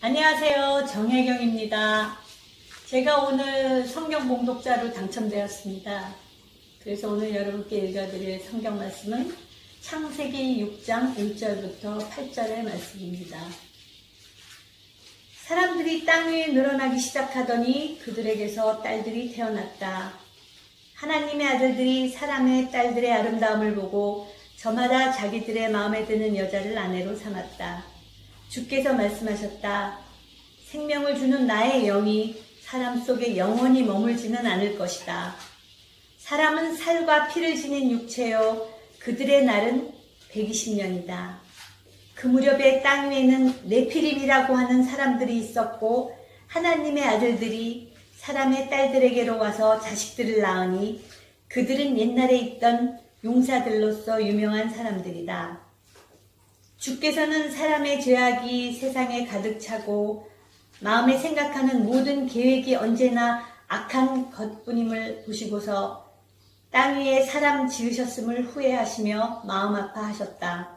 안녕하세요. 정혜경입니다. 제가 오늘 성경 봉독자로 당첨되었습니다. 그래서 오늘 여러분께 읽어드릴 성경 말씀은 창세기 6장 1절부터 8절의 말씀입니다. 사람들이 땅 위에 늘어나기 시작하더니 그들에게서 딸들이 태어났다. 하나님의 아들들이 사람의 딸들의 아름다움을 보고 저마다 자기들의 마음에 드는 여자를 아내로 삼았다. 주께서 말씀하셨다. 생명을 주는 나의 영이 사람 속에 영원히 머물지는 않을 것이다. 사람은 살과 피를 지닌 육체요 그들의 날은 120년이다. 그 무렵에 땅 위에는 네피림이라고 하는 사람들이 있었고 하나님의 아들들이 사람의 딸들에게로 와서 자식들을 낳으니 그들은 옛날에 있던 용사들로서 유명한 사람들이다. 주께서는 사람의 죄악이 세상에 가득 차고 마음에 생각하는 모든 계획이 언제나 악한 것뿐임을 보시고서 땅 위에 사람 지으셨음을 후회하시며 마음 아파하셨다.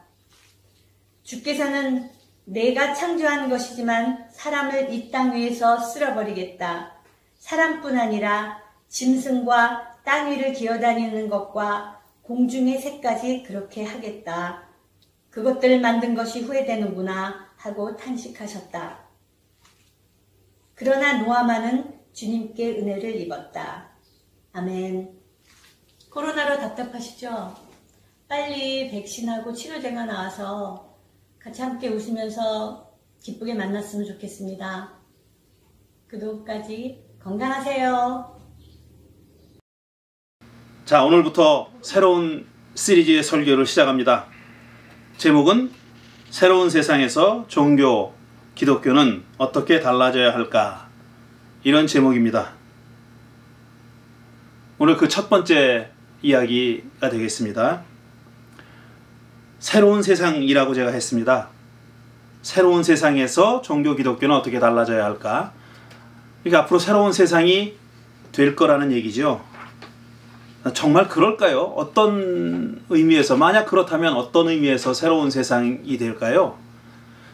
주께서는 내가 창조한 것이지만 사람을 이 땅 위에서 쓸어버리겠다. 사람뿐 아니라 짐승과 땅 위를 기어다니는 것과 공중의 새까지 그렇게 하겠다. 그것들을 만든 것이 후회되는구나 하고 탄식하셨다. 그러나 노아만은 주님께 은혜를 입었다. 아멘. 코로나로 답답하시죠? 빨리 백신하고 치료제가 나와서 같이 함께 웃으면서 기쁘게 만났으면 좋겠습니다. 그동안까지 건강하세요. 자, 오늘부터 새로운 시리즈의 설교를 시작합니다. 제목은 새로운 세상에서 종교, 기독교는 어떻게 달라져야 할까? 이런 제목입니다. 오늘 그 첫 번째 이야기가 되겠습니다. 새로운 세상이라고 제가 했습니다. 새로운 세상에서 종교, 기독교는 어떻게 달라져야 할까? 그러니까 앞으로 새로운 세상이 될 거라는 얘기죠. 정말 그럴까요? 어떤 의미에서, 만약 그렇다면 어떤 의미에서 새로운 세상이 될까요?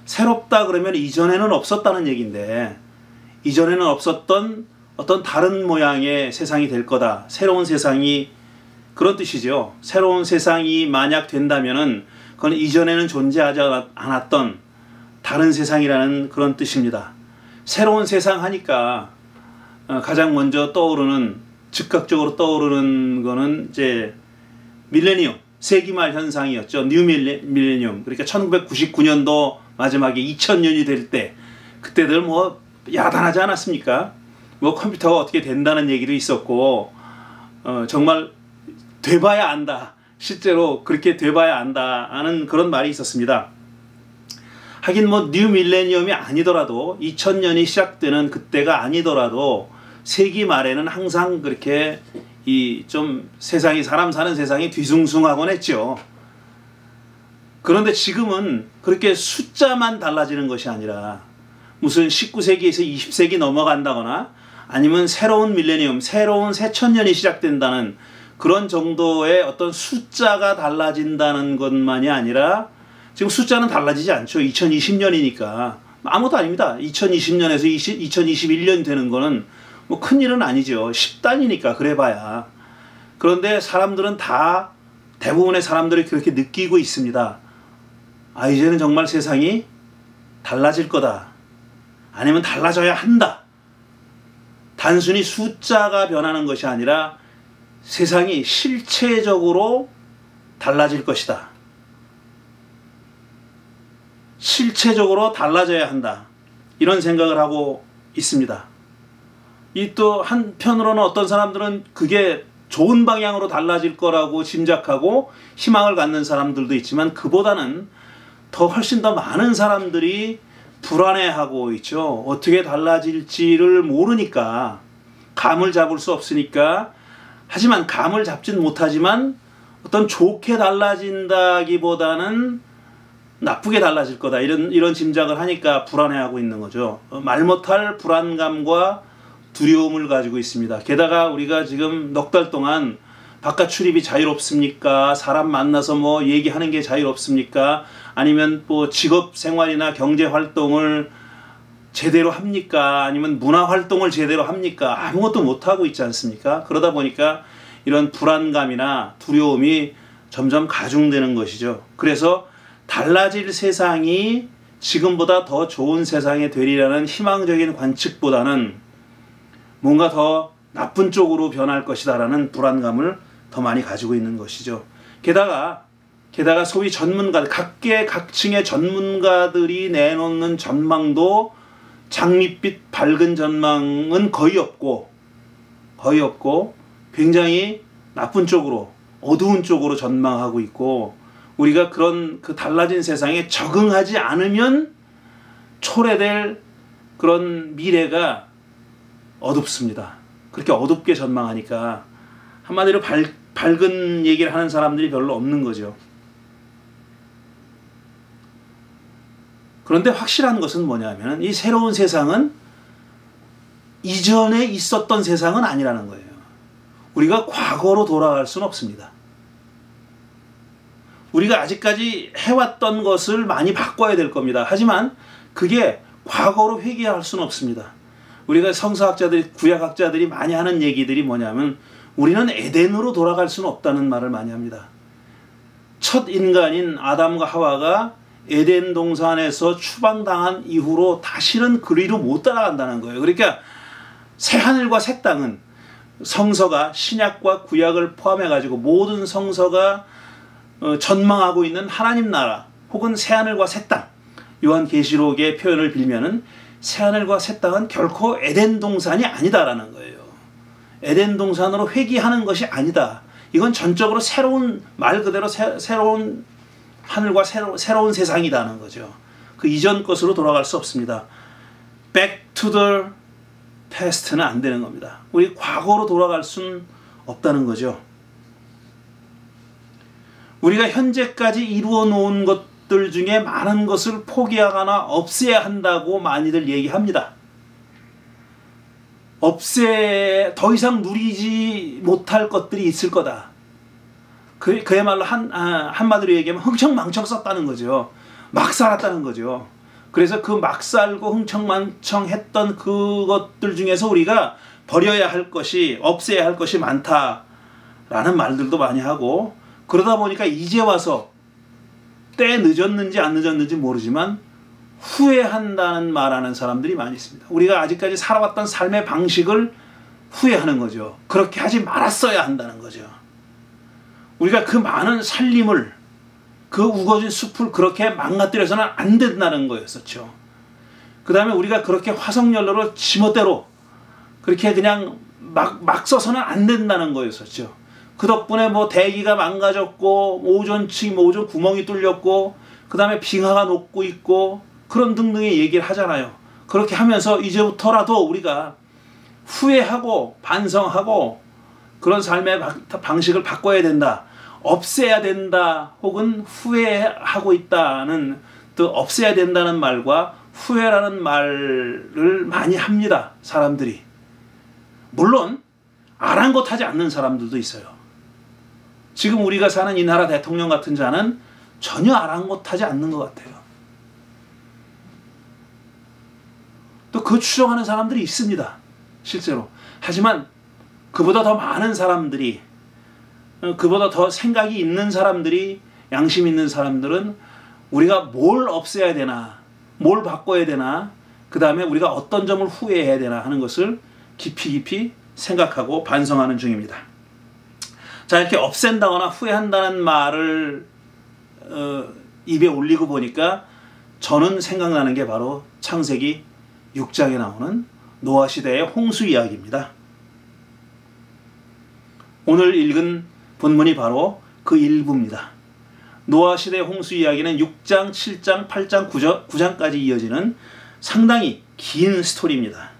새롭다 그러면 이전에는 없었다는 얘기인데, 이전에는 없었던 어떤 다른 모양의 세상이 될 거다. 새로운 세상이, 그런 뜻이죠. 새로운 세상이 만약 된다면은 그건 이전에는 존재하지 않았던 다른 세상이라는 그런 뜻입니다. 새로운 세상 하니까 가장 먼저 즉각적으로 떠오르는 거는 이제 밀레니엄, 세기말 현상이었죠. 뉴 밀레니엄. 그러니까 1999년도 마지막에 2000년이 될 때, 그때들 뭐 야단하지 않았습니까? 뭐 컴퓨터가 어떻게 된다는 얘기도 있었고, 정말 돼봐야 안다. 실제로 그렇게 돼봐야 안다 하는 그런 말이 있었습니다. 하긴 뭐 뉴 밀레니엄이 아니더라도 2000년이 시작되는 그때가 아니더라도 세기 말에는 항상 그렇게 좀 사람 사는 세상이 뒤숭숭하곤 했죠. 그런데 지금은 그렇게 숫자만 달라지는 것이 아니라 무슨 19세기에서 20세기 넘어간다거나 아니면 새로운 밀레니엄, 새로운 새천년이 시작된다는 그런 정도의 어떤 숫자가 달라진다는 것만이 아니라 지금 숫자는 달라지지 않죠. 2020년이니까 아무것도 아닙니다. 2020년에서 2021년 되는 거는 뭐 큰일은 아니죠. 10단이니까 그래봐야. 그런데 사람들은 대부분의 사람들이 그렇게 느끼고 있습니다. 아, 이제는 정말 세상이 달라질 거다. 아니면 달라져야 한다. 단순히 숫자가 변하는 것이 아니라 세상이 실체적으로 달라질 것이다. 실체적으로 달라져야 한다. 이런 생각을 하고 있습니다. 또 한편으로는 어떤 사람들은 그게 좋은 방향으로 달라질 거라고 짐작하고 희망을 갖는 사람들도 있지만, 그보다는 훨씬 더 많은 사람들이 불안해하고 있죠. 어떻게 달라질지를 모르니까, 감을 잡을 수 없으니까. 하지만 감을 잡진 못하지만 어떤 좋게 달라진다기보다는 나쁘게 달라질 거다, 이런 짐작을 하니까 불안해하고 있는 거죠. 말 못할 불안감과 두려움을 가지고 있습니다. 게다가 우리가 지금 넉 달 동안 바깥 출입이 자유롭습니까? 사람 만나서 뭐 얘기하는 게 자유롭습니까? 아니면 뭐 직업 생활이나 경제 활동을 제대로 합니까? 아니면 문화 활동을 제대로 합니까? 아무것도 못하고 있지 않습니까? 그러다 보니까 이런 불안감이나 두려움이 점점 가중되는 것이죠. 그래서 달라질 세상이 지금보다 더 좋은 세상이 되리라는 희망적인 관측보다는 뭔가 더 나쁜 쪽으로 변할 것이다라는 불안감을 더 많이 가지고 있는 것이죠. 게다가 소위 전문가, 각계각층의 전문가들이 내놓는 전망도 장밋빛 밝은 전망은 거의 없고 굉장히 나쁜 쪽으로, 어두운 쪽으로 전망하고 있고, 우리가 그런 그 달라진 세상에 적응하지 않으면 초래될 그런 미래가 어둡습니다. 그렇게 어둡게 전망하니까 한마디로 밝은 얘기를 하는 사람들이 별로 없는 거죠. 그런데 확실한 것은 뭐냐면 이 새로운 세상은 이전에 있었던 세상은 아니라는 거예요. 우리가 과거로 돌아갈 수는 없습니다. 우리가 아직까지 해왔던 것을 많이 바꿔야 될 겁니다. 하지만 그게 과거로 회귀할 수는 없습니다. 우리가 성서학자들이, 구약학자들이 많이 하는 얘기들이 뭐냐면 우리는 에덴으로 돌아갈 수는 없다는 말을 많이 합니다. 첫 인간인 아담과 하와가 에덴 동산에서 추방당한 이후로 다시는 그리로 못 따라간다는 거예요. 그러니까 새하늘과 새 땅은 성서가 신약과 구약을 포함해가지고 모든 성서가 전망하고 있는 하나님 나라 혹은 새하늘과 새 땅, 요한계시록의 표현을 빌면은 새하늘과 새 땅은 결코 에덴 동산이 아니다라는 거예요. 에덴 동산으로 회귀하는 것이 아니다. 이건 전적으로 새로운, 말 그대로 새로운 하늘과 새로운 세상이라는 거죠. 그 이전 것으로 돌아갈 수 없습니다. Back to the past는 안 되는 겁니다. 우리 과거로 돌아갈 수는 없다는 거죠. 우리가 현재까지 이루어 놓은 것들 중에 많은 것을 포기하거나 없애야 한다고 많이들 얘기합니다. 더 이상 누리지 못할 것들이 있을 거다. 그야말로 한마디로 얘기하면 흥청망청 썼다는 거죠. 막 살았다는 거죠. 그래서 그 막 살고 흥청망청 했던 그것들 중에서 우리가 버려야 할 것이, 없애야 할 것이 많다라는 말들도 많이 하고, 그러다 보니까 이제 와서 때 늦었는지 안 늦었는지 모르지만 후회한다는 말하는 사람들이 많이 있습니다. 우리가 아직까지 살아왔던 삶의 방식을 후회하는 거죠. 그렇게 하지 말았어야 한다는 거죠. 우리가 그 많은 살림을, 그 우거진 숲을 그렇게 망가뜨려서는 안 된다는 거였었죠. 그 다음에 우리가 그렇게 화석연료를 지멋대로 그렇게 그냥 막 써서는 안 된다는 거였었죠. 그 덕분에 뭐 대기가 망가졌고, 오존층, 오존 구멍이 뚫렸고, 그 다음에 빙하가 녹고 있고, 그런 등등의 얘기를 하잖아요. 그렇게 하면서 이제부터라도 우리가 후회하고 반성하고 그런 삶의 방식을 바꿔야 된다. 없애야 된다. 혹은 후회하고 있다는, 또 없애야 된다는 말과 후회라는 말을 많이 합니다. 사람들이. 물론 아랑곳하지 않는 사람들도 있어요. 지금 우리가 사는 이 나라 대통령 같은 자는 전혀 아랑곳하지 않는 것 같아요. 또 그 추정하는 사람들이 있습니다. 실제로. 하지만 그보다 더 많은 사람들이, 그보다 더 생각이 있는 사람들이, 양심 있는 사람들은 우리가 뭘 없애야 되나, 뭘 바꿔야 되나, 그 다음에 우리가 어떤 점을 후회해야 되나 하는 것을 깊이 생각하고 반성하는 중입니다. 자, 이렇게 없앤다거나 후회한다는 말을 입에 올리고 보니까 저는 생각나는 게 바로 창세기 6장에 나오는 노아 시대의 홍수 이야기입니다. 오늘 읽은 본문이 바로 그 일부입니다. 노아 시대의 홍수 이야기는 6장, 7장, 8장, 9장까지 이어지는 상당히 긴 스토리입니다.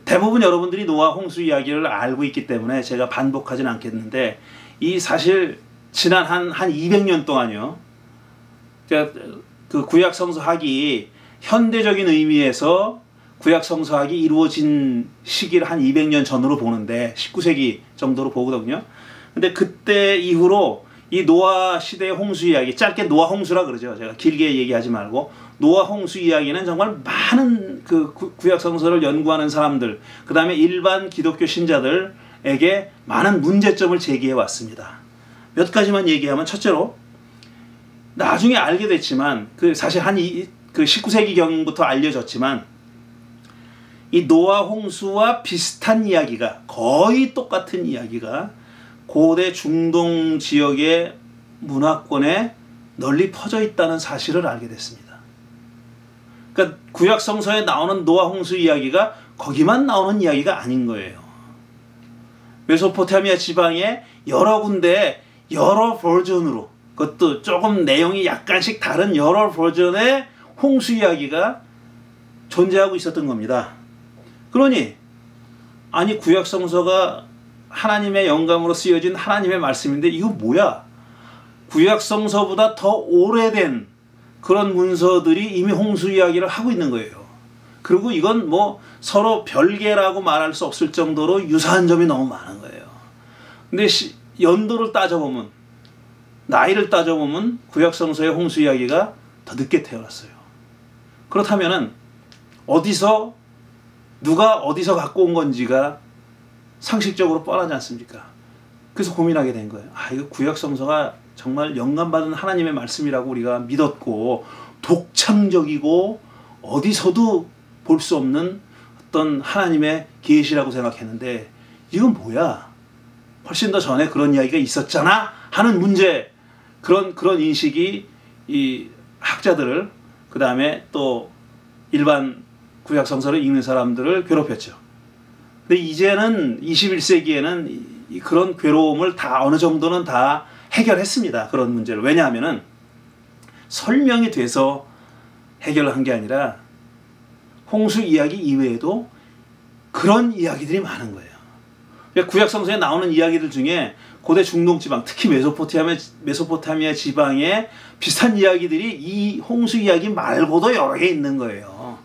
대부분 여러분들이 노아 홍수 이야기를 알고 있기 때문에 제가 반복하진 않겠는데, 이 사실 지난 한 200년 동안요, 그 구약 성서학이 현대적인 의미에서 구약 성서학이 이루어진 시기를 한 200년 전으로 보는데, 19세기 정도로 보거든요. 근데 그때 이후로 이 노아 시대의 홍수 이야기, 짧게 노아 홍수라 그러죠. 제가 길게 얘기하지 말고 노아 홍수 이야기는 정말 많은 그 구약 성서를 연구하는 사람들, 그 다음에 일반 기독교 신자들에게 많은 문제점을 제기해 왔습니다. 몇 가지만 얘기하면, 첫째로 나중에 알게 됐지만 사실 그 19세기경부터 알려졌지만 이 노아 홍수와 비슷한 이야기가, 거의 똑같은 이야기가 고대 중동 지역의 문화권에 널리 퍼져 있다는 사실을 알게 됐습니다. 그러니까 구약 성서에 나오는 노아 홍수 이야기가 거기만 나오는 이야기가 아닌 거예요. 메소포타미아 지방에 여러 군데 여러 버전으로, 그것도 조금 내용이 약간씩 다른 여러 버전의 홍수 이야기가 존재하고 있었던 겁니다. 그러니 아니 구약 성서가 하나님의 영감으로 쓰여진 하나님의 말씀인데 이거 뭐야? 구약 성서보다 더 오래된 그런 문서들이 이미 홍수 이야기를 하고 있는 거예요. 그리고 이건 뭐 서로 별개라고 말할 수 없을 정도로 유사한 점이 너무 많은 거예요. 근데 연도를 따져보면, 나이를 따져보면 구약 성서의 홍수 이야기가 더 늦게 태어났어요. 그렇다면은 누가 어디서 갖고 온 건지가 상식적으로 뻔하지 않습니까? 그래서 고민하게 된 거예요. 이거 구약 성서가 정말 영감받은 하나님의 말씀이라고 우리가 믿었고, 독창적이고 어디서도 볼 수 없는 어떤 하나님의 계시라고 생각했는데 이건 뭐야? 훨씬 더 전에 그런 이야기가 있었잖아 하는 문제, 그런 인식이 이 학자들을, 그 다음에 또 일반 구약 성서를 읽는 사람들을 괴롭혔죠. 근데 이제는 21세기에는 그런 괴로움을 다 어느 정도는 다 해결했습니다. 그런 문제를. 왜냐하면은 설명이 돼서 해결을 한 게 아니라 홍수 이야기 이외에도 그런 이야기들이 많은 거예요. 그러니까 구약 성서에 나오는 이야기들 중에 고대 중동 지방, 특히 메소포타미아 지방에 비슷한 이야기들이 이 홍수 이야기 말고도 여러 개 있는 거예요.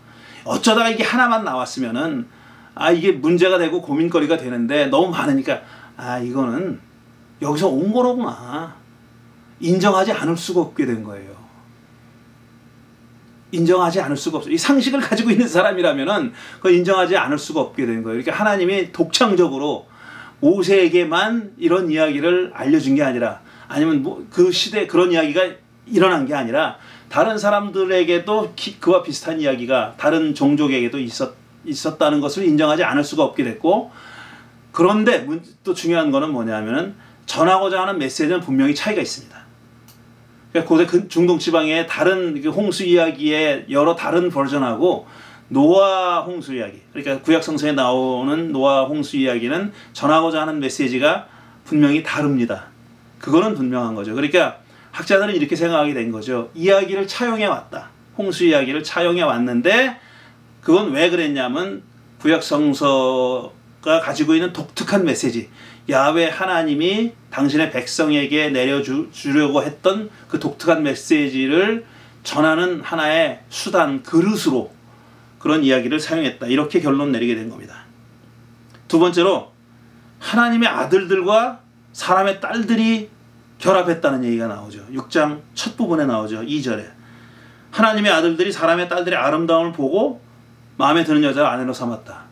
어쩌다가 이게 하나만 나왔으면은 이게 문제가 되고 고민거리가 되는데 너무 많으니까 이거는 여기서 온 거로구나, 인정하지 않을 수가 없게 된 거예요. 인정하지 않을 수가 없어요. 이 상식을 가지고 있는 사람이라면은 그걸 인정하지 않을 수가 없게 된 거예요. 그러니까 하나님이 독창적으로 모세에게만 이런 이야기를 알려준 게 아니라, 아니면 그 시대에 그런 이야기가 일어난 게 아니라 다른 사람들에게도 그와 비슷한 이야기가 다른 종족에게도 있었다는 것을 인정하지 않을 수가 없게 됐고, 그런데 또 중요한 거는 뭐냐면은 전하고자 하는 메시지는 분명히 차이가 있습니다. 고대 중동 지방의 다른 홍수 이야기의 여러 다른 버전하고 노아 홍수 이야기, 그러니까 구약 성서에 나오는 노아 홍수 이야기는 전하고자 하는 메시지가 분명히 다릅니다. 그거는 분명한 거죠. 그러니까 학자들은 이렇게 생각하게 된 거죠. 이야기를 차용해 왔다. 홍수 이야기를 차용해 왔는데 그건 왜 그랬냐면 구약 성서가 가지고 있는 독특한 메시지, 야훼 하나님이 당신의 백성에게 내려주려고 했던 그 독특한 메시지를 전하는 하나의 수단, 그릇으로 그런 이야기를 사용했다. 이렇게 결론 내리게 된 겁니다. 두 번째로 하나님의 아들들과 사람의 딸들이 결합했다는 얘기가 나오죠. 6장 첫 부분에 나오죠. 2절에 하나님의 아들들이 사람의 딸들의 아름다움을 보고 마음에 드는 여자를 아내로 삼았다.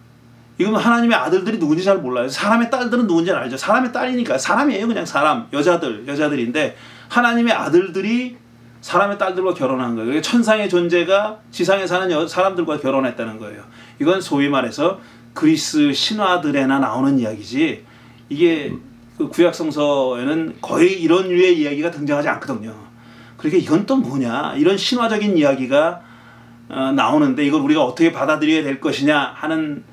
이건 하나님의 아들들이 누군지 잘 몰라요. 사람의 딸들은 누군지 알죠. 사람의 딸이니까 사람이에요. 그냥 사람, 여자들인데 하나님의 아들들이 사람의 딸들과 결혼한 거예요. 천상의 존재가 지상에 사는 사람들과 결혼했다는 거예요. 이건 소위 말해서 그리스 신화들에나 나오는 이야기지, 이게 그 구약 성서에는 거의 이런 류의 이야기가 등장하지 않거든요. 그러니까 이건 또 뭐냐, 이런 신화적인 이야기가 나오는데 이걸 우리가 어떻게 받아들여야 될 것이냐 하는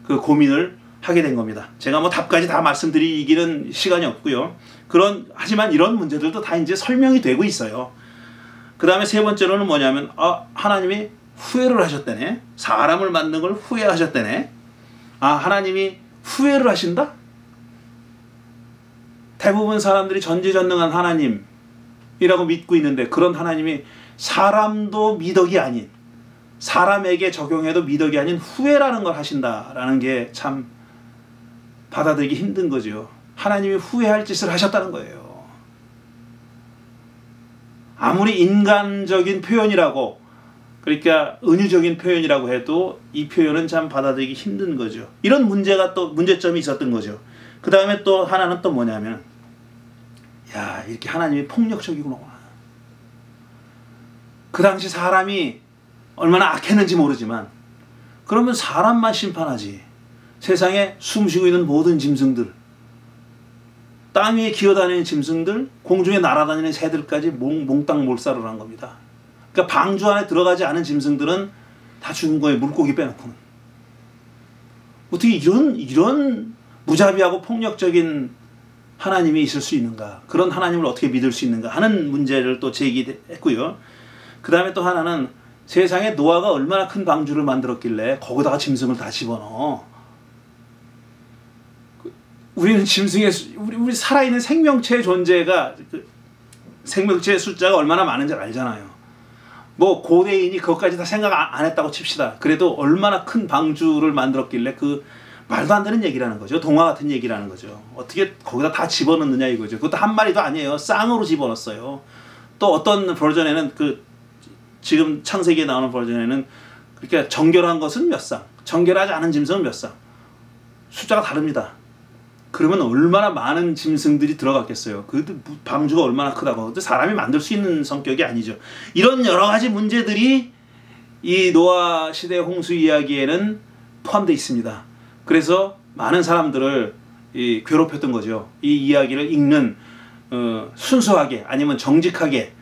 그 고민을 하게 된 겁니다. 제가 뭐 답까지 다 말씀드리기는 시간이 없고요. 하지만 이런 문제들도 다 이제 설명이 되고 있어요. 그 다음에 세 번째로는 뭐냐면 하나님이 후회를 하셨다네. 사람을 만든 걸 후회하셨다네. 하나님이 후회를 하신다? 대부분 사람들이 전지전능한 하나님이라고 믿고 있는데 그런 하나님이 사람도 미덕이 아닌, 사람에게 적용해도 미덕이 아닌 후회라는 걸 하신다라는 게 참 받아들이기 힘든 거죠. 하나님이 후회할 짓을 하셨다는 거예요. 아무리 인간적인 표현이라고, 그러니까 은유적인 표현이라고 해도 이 표현은 참 받아들이기 힘든 거죠. 이런 문제점이 있었던 거죠. 그 다음에 또 하나는 또 뭐냐면, 야, 이렇게 하나님이 폭력적이구나. 그 당시 사람이 얼마나 악했는지 모르지만, 그러면 사람만 심판하지. 세상에 숨쉬고 있는 모든 짐승들, 땅 위에 기어다니는 짐승들, 공중에 날아다니는 새들까지 몽땅 몰살을 한 겁니다. 그러니까 방주 안에 들어가지 않은 짐승들은 다 죽은 거예요. 물고기 빼놓고는. 어떻게 이런 무자비하고 폭력적인 하나님이 있을 수 있는가? 그런 하나님을 어떻게 믿을 수 있는가? 하는 문제를 또 제기했고요. 그 다음에 또 하나는 세상에 노아가 얼마나 큰 방주를 만들었길래 거기다가 짐승을 다 집어넣어. 우리는 우리 살아있는 생명체의 존재가, 생명체의 숫자가 얼마나 많은지 알잖아요. 뭐 고대인이 그것까지 다 생각 안 했다고 칩시다. 그래도 얼마나 큰 방주를 만들었길래 그 말도 안 되는 얘기라는 거죠. 동화 같은 얘기라는 거죠. 어떻게 거기다 다 집어넣느냐 이거죠. 그것도 한 마리도 아니에요. 쌍으로 집어넣었어요. 또 어떤 버전에는 지금 창세기에 나오는 버전에는 그러니까 정결한 것은 몇 쌍, 정결하지 않은 짐승은 몇 쌍. 숫자가 다릅니다. 그러면 얼마나 많은 짐승들이 들어갔겠어요. 그 방주가 얼마나 크다고. 사람이 만들 수 있는 성격이 아니죠. 이런 여러 가지 문제들이 이 노아 시대 홍수 이야기에는 포함되어 있습니다. 그래서 많은 사람들을 괴롭혔던 거죠. 이 이야기를 읽는 순수하게 아니면 정직하게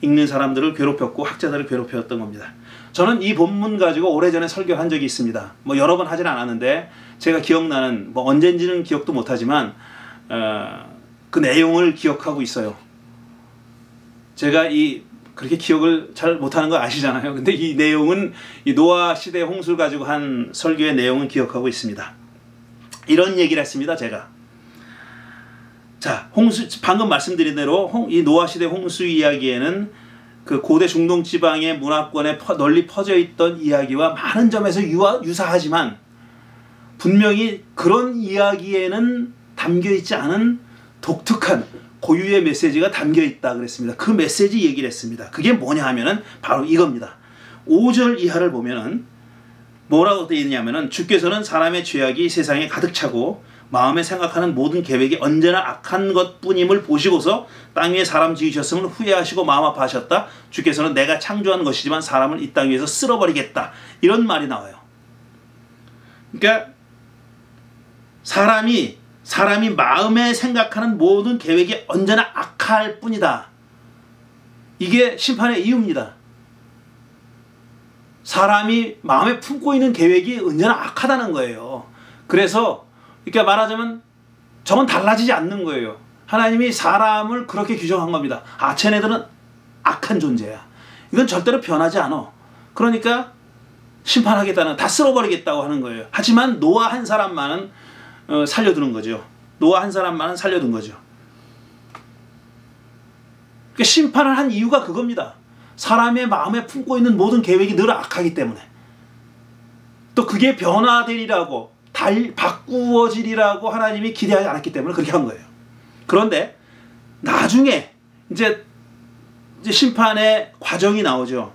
읽는 사람들을 괴롭혔고 학자들을 괴롭혔던 겁니다. 저는 이 본문 가지고 오래전에 설교한 적이 있습니다. 뭐 여러 번 하진 않았는데 제가 기억나는, 뭐 언젠지는 기억도 못하지만 그 내용을 기억하고 있어요. 제가 그렇게 기억을 잘 못하는 거 아시잖아요. 근데 이 내용은 이 노아 시대 홍수를 가지고 한 설교의 내용은 기억하고 있습니다. 이런 얘기를 했습니다. 제가. 자, 방금 말씀드린 대로 이 노아 시대 홍수 이야기에는 그 고대 중동 지방의 문화권에 널리 퍼져 있던 이야기와 많은 점에서 유사하지만 분명히 그런 이야기에는 담겨 있지 않은 독특한 고유의 메시지가 담겨 있다 그랬습니다. 그 메시지 얘기를 했습니다. 그게 뭐냐 하면은 바로 이겁니다. 5절 이하를 보면은 뭐라고 되어 있냐면은 주께서는 사람의 죄악이 세상에 가득 차고 마음에 생각하는 모든 계획이 언제나 악한 것뿐임을 보시고서 땅 위에 사람 지으셨음을 후회하시고 마음 아파하셨다. 주께서는 내가 창조한 것이지만 사람을 이 땅 위에서 쓸어버리겠다. 이런 말이 나와요. 그러니까 사람이 마음에 생각하는 모든 계획이 언제나 악할 뿐이다. 이게 심판의 이유입니다. 사람이 마음에 품고 있는 계획이 언제나 악하다는 거예요. 그래서 그러니까 말하자면 저건 달라지지 않는 거예요. 하나님이 사람을 그렇게 규정한 겁니다. 아, 쟤네들은 악한 존재야. 이건 절대로 변하지 않아. 그러니까 심판하겠다는, 다 쓸어버리겠다고 하는 거예요. 하지만 노아 한 사람만은 살려두는 거죠. 노아 한 사람만은 살려둔 거죠. 그러니까 심판을 한 이유가 그겁니다. 사람의 마음에 품고 있는 모든 계획이 늘 악하기 때문에. 또 그게 변화되리라고, 바꾸어지리라고 하나님이 기대하지 않았기 때문에 그렇게 한 거예요. 그런데 나중에 이제 심판의 과정이 나오죠.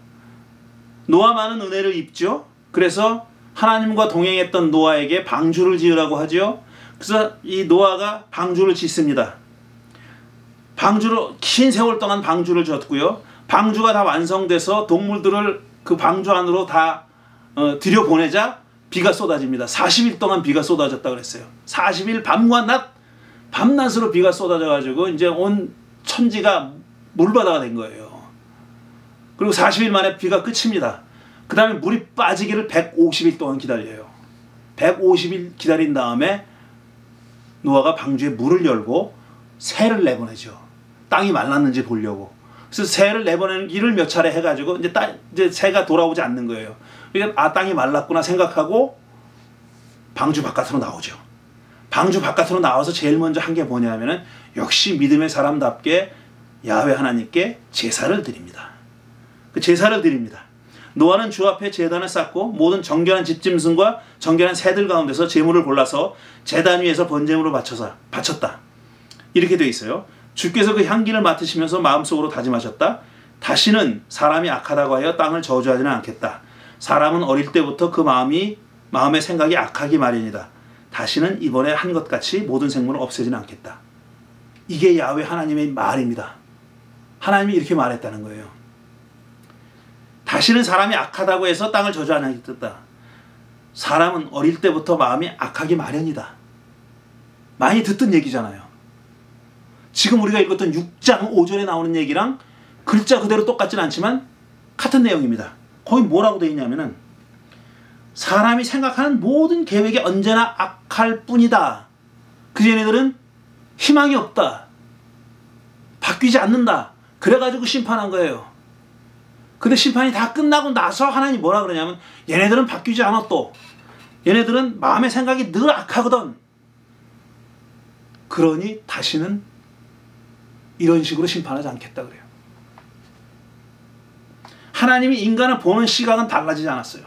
노아만은 은혜를 입죠. 그래서 하나님과 동행했던 노아에게 방주를 지으라고 하죠. 그래서 이 노아가 방주를 짓습니다. 긴 세월 동안 방주를 졌고요. 방주가 다 완성돼서 동물들을 그 방주 안으로 다 들여보내자 비가 쏟아집니다. 40일 동안 비가 쏟아졌다고 그랬어요. 40일 밤과 낮, 밤낮으로 비가 쏟아져가지고 이제 온 천지가 물바다가 된 거예요. 그리고 40일 만에 비가 끝입니다. 그 다음에 물이 빠지기를 150일 동안 기다려요. 150일 기다린 다음에 노아가 방주에 물을 열고 새를 내보내죠. 땅이 말랐는지 보려고. 그래서 새를 내보내는 일을 몇 차례 해가지고 이제 새가 돌아오지 않는 거예요. 그러니까 땅이 말랐구나 생각하고 방주 바깥으로 나오죠. 방주 바깥으로 나와서 제일 먼저 한 게 뭐냐면은 역시 믿음의 사람답게 야훼 하나님께 제사를 드립니다. 그 제사를 드립니다. 노아는 주 앞에 제단을 쌓고 모든 정결한 집짐승과 정결한 새들 가운데서 제물을 골라서 제단 위에서 번제물을 바쳤다. 이렇게 되어 있어요. 주께서 그 향기를 맡으시면서 마음속으로 다짐하셨다. 다시는 사람이 악하다고 하여 땅을 저주하지는 않겠다. 사람은 어릴 때부터 그 마음의 생각이 악하기 마련이다. 다시는 이번에 한 것 같이 모든 생물은 없애지는 않겠다. 이게 야훼 하나님의 말입니다. 하나님이 이렇게 말했다는 거예요. 다시는 사람이 악하다고 해서 땅을 저주하지 않겠다. 사람은 어릴 때부터 마음이 악하기 마련이다. 많이 듣던 얘기잖아요. 지금 우리가 읽었던 6장 5절에 나오는 얘기랑 글자 그대로 똑같지는 않지만 같은 내용입니다. 거기 뭐라고 되어 있냐면은 사람이 생각하는 모든 계획이 언제나 악할 뿐이다. 그 얘네들은 희망이 없다. 바뀌지 않는다. 그래가지고 심판한 거예요. 근데 심판이 다 끝나고 나서 하나님이 뭐라 그러냐면 얘네들은 바뀌지 않아 또. 얘네들은 마음의 생각이 늘 악하거든. 그러니 다시는 이런 식으로 심판하지 않겠다 그래요. 하나님이 인간을 보는 시각은 달라지지 않았어요.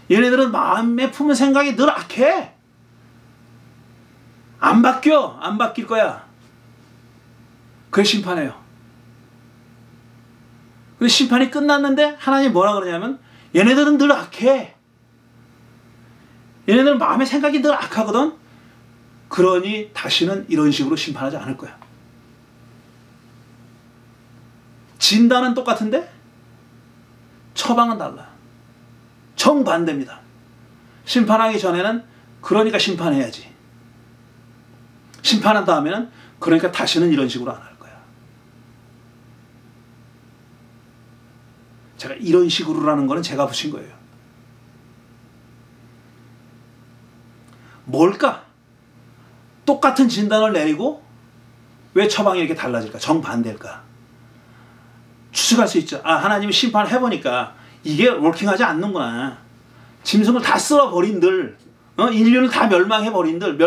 얘네들은 마음에 품은 생각이 늘 악해. 안 바뀌어. 안 바뀔 거야. 그래 심판해요. 근데 심판이 끝났는데 하나님이 뭐라 그러냐면 얘네들은 늘 악해. 얘네들은 마음의 생각이 늘 악하거든. 그러니 다시는 이런 식으로 심판하지 않을 거야. 진단은 똑같은데 처방은 달라. 정반대입니다. 심판하기 전에는 그러니까 심판해야지. 심판한 다음에는 그러니까 다시는 이런 식으로 안 할 거야. 제가 이런 식으로라는 거는 제가 붙인 거예요. 뭘까? 똑같은 진단을 내리고 왜 처방이 이렇게 달라질까? 정반대일까? 추측할 수 있죠. 아, 하나님이 심판해보니까 이게 워킹하지 않는구나. 짐승을 다 쓸어버린들, 인류를 다 멸망해버린들,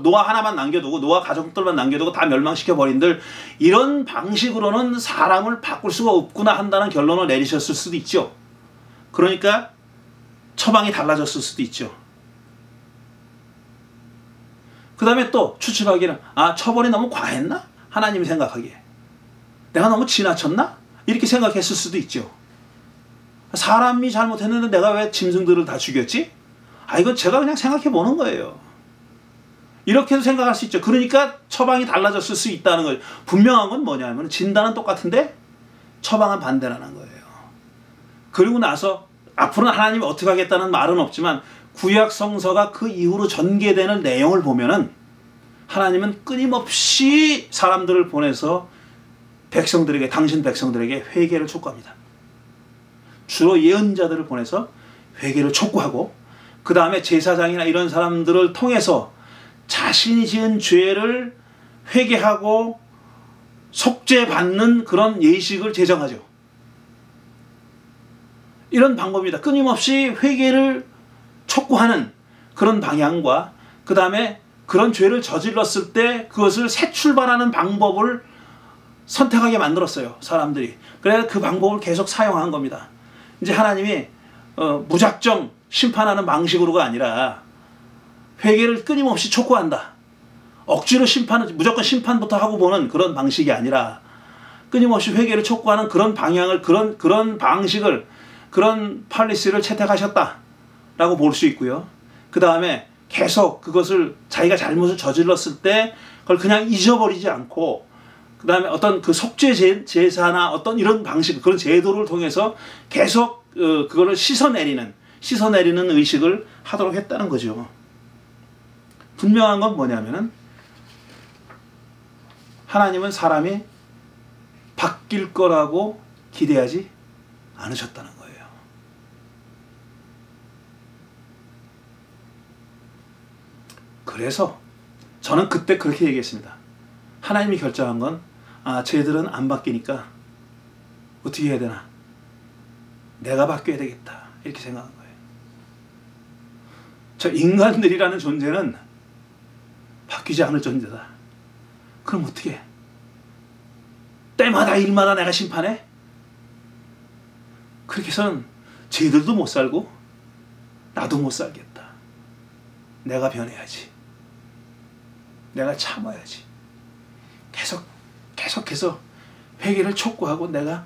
노아 하나만 남겨두고, 노아 가족들만 남겨두고 다 멸망시켜버린들, 이런 방식으로는 사람을 바꿀 수가 없구나 한다는 결론을 내리셨을 수도 있죠. 그러니까 처방이 달라졌을 수도 있죠. 그 다음에 또 추측하기는 처벌이 너무 과했나? 하나님이 생각하기에. 내가 너무 지나쳤나? 이렇게 생각했을 수도 있죠. 사람이 잘못했는데 내가 왜 짐승들을 다 죽였지? 이건 제가 그냥 생각해 보는 거예요. 이렇게도 생각할 수 있죠. 그러니까 처방이 달라졌을 수 있다는 거예요. 분명한 건 뭐냐면 진단은 똑같은데 처방은 반대라는 거예요. 그리고 나서 앞으로는 하나님이 어떻게 하겠다는 말은 없지만 구약 성서가 그 이후로 전개되는 내용을 보면은 하나님은 끊임없이 사람들을 보내서 백성들에게, 당신 백성들에게 회개를 촉구합니다. 주로 예언자들을 보내서 회개를 촉구하고 그 다음에 제사장이나 이런 사람들을 통해서 자신이 지은 죄를 회개하고 속죄받는 그런 예식을 제정하죠. 이런 방법입니다. 끊임없이 회개를 촉구하는 그런 방향과 그 다음에 그런 죄를 저질렀을 때 그것을 새 출발하는 방법을 선택하게 만들었어요. 사람들이. 그래서 그 방법을 계속 사용한 겁니다. 이제 하나님이 무작정 심판하는 방식으로가 아니라 회개를 끊임없이 촉구한다. 억지로 무조건 심판부터 하고 보는 그런 방식이 아니라 끊임없이 회개를 촉구하는 그런 방향을, 그런 방식을, 그런 팔리시를 채택하셨다라고 볼 수 있고요. 그 다음에 계속 그것을 자기가 잘못을 저질렀을 때 그걸 그냥 잊어버리지 않고 그 다음에 어떤 그 속죄 제사나 어떤 이런 방식, 그런 제도를 통해서 계속 그거를 씻어내리는 의식을 하도록 했다는 거죠. 분명한 건 뭐냐면은 하나님은 사람이 바뀔 거라고 기대하지 않으셨다는 거예요. 그래서 저는 그때 그렇게 얘기했습니다. 하나님이 결정한 건 쟤들은 안 바뀌니까 어떻게 해야 되나? 내가 바뀌어야 되겠다. 이렇게 생각한 거예요. 저 인간들이라는 존재는 바뀌지 않을 존재다. 그럼 어떻게 해? 때마다 일마다 내가 심판해? 그렇게 해서는 쟤들도 못 살고 나도 못 살겠다. 내가 변해야지. 내가 참아야지. 계속해서 회개를 촉구하고 내가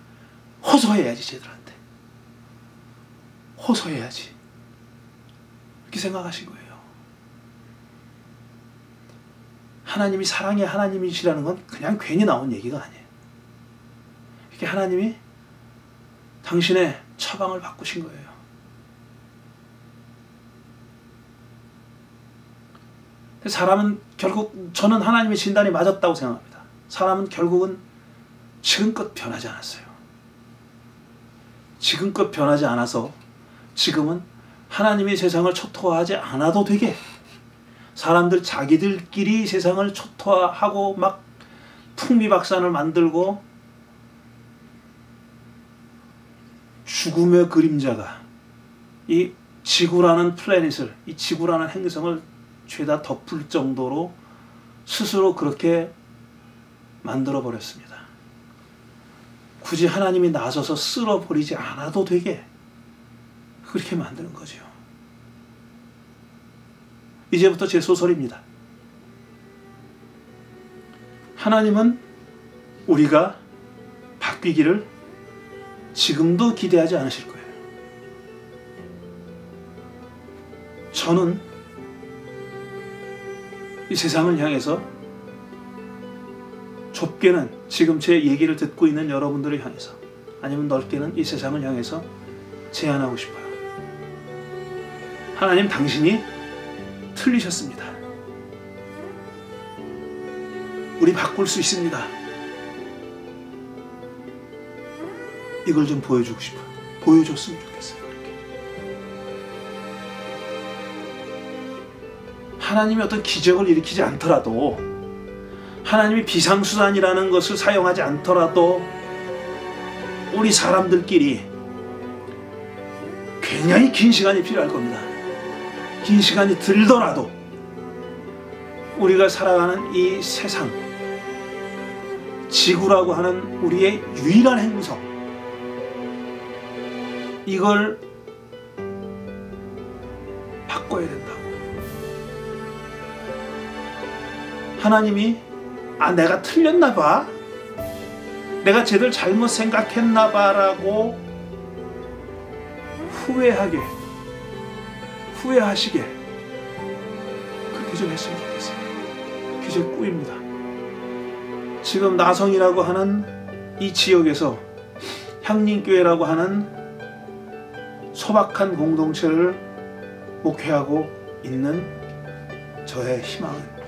호소해야지. 쟤들한테 호소해야지. 이렇게 생각하신 거예요. 하나님이 사랑의 하나님이시라는 건 그냥 괜히 나온 얘기가 아니에요. 이렇게 하나님이 당신의 처방을 바꾸신 거예요. 사람은 결국, 저는 하나님의 진단이 맞았다고 생각합니다. 사람은 결국은 지금껏 변하지 않았어요. 지금껏 변하지 않아서 지금은 하나님이 세상을 초토화하지 않아도 되게, 사람들 자기들끼리 세상을 초토화하고 막 풍비박산을 만들고 죽음의 그림자가 이 지구라는 플래닛을, 이 지구라는 행성을 죄다 덮을 정도로 스스로 그렇게 만들어 버렸습니다. 굳이 하나님이 나서서 쓸어버리지 않아도 되게 그렇게 만드는 거죠. 이제부터 제 소설입니다. 하나님은 우리가 바뀌기를 지금도 기대하지 않으실 거예요. 저는 이 세상을 향해서, 좁게는 지금 제 얘기를 듣고 있는 여러분들을 향해서, 아니면 넓게는 이 세상을 향해서 제안하고 싶어요. 하나님, 당신이 틀리셨습니다. 우리 바꿀 수 있습니다. 이걸 좀 보여주고 싶어요. 보여줬으면 좋겠어요. 그렇게. 하나님이 어떤 기적을 일으키지 않더라도, 하나님이 비상수단이라는 것을 사용하지 않더라도 우리 사람들끼리 굉장히 긴 시간이 필요할 겁니다. 긴 시간이 들더라도 우리가 살아가는 이 세상, 지구라고 하는 우리의 유일한 행성, 이걸 바꿔야 된다고. 하나님이 내가 틀렸나 봐, 내가 쟤들 잘못 생각했나 봐라고 후회하시게 그렇게 좀 했으면 좋겠어요. 그게 제 꿈입니다. 지금 나성이라고 하는 이 지역에서 향림교회라고 하는 소박한 공동체를 목회하고 있는 저의 희망은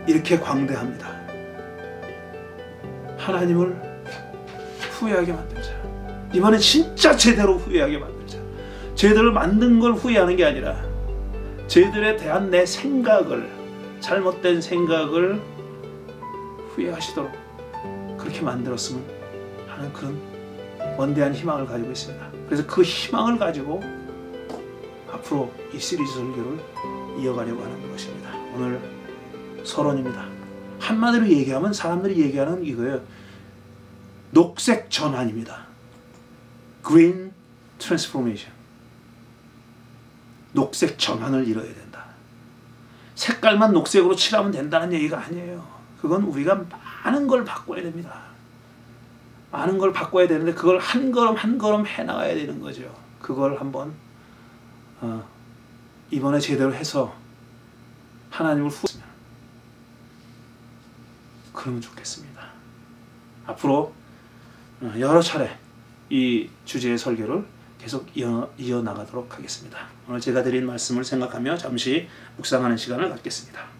이렇게 광대합니다. 하나님을 후회하게 만들자. 이번엔 진짜 제대로 후회하게 만들자. 쟤들을 만든 걸 후회하는 게 아니라 쟤들에 대한 내 생각을, 잘못된 생각을 후회하시도록 그렇게 만들었으면 하는 그런 원대한 희망을 가지고 있습니다. 그래서 그 희망을 가지고 앞으로 이 시리즈 설교를 이어가려고 하는 것입니다. 오늘 서론입니다. 한마디로 얘기하면 사람들이 얘기하는 이거예요. 녹색 전환입니다. Green Transformation. 녹색 전환을 이뤄야 된다. 색깔만 녹색으로 칠하면 된다는 얘기가 아니에요. 그건 우리가 많은 걸 바꿔야 됩니다. 많은 걸 바꿔야 되는데 그걸 한 걸음 한 걸음 해나가야 되는 거죠. 그걸 한번 이번에 제대로 해서 하나님을 후회하면 그러면 좋겠습니다. 앞으로 여러 차례 이 주제의 설교를 계속 이어나가도록 하겠습니다. 오늘 제가 드린 말씀을 생각하며 잠시 묵상하는 시간을 갖겠습니다.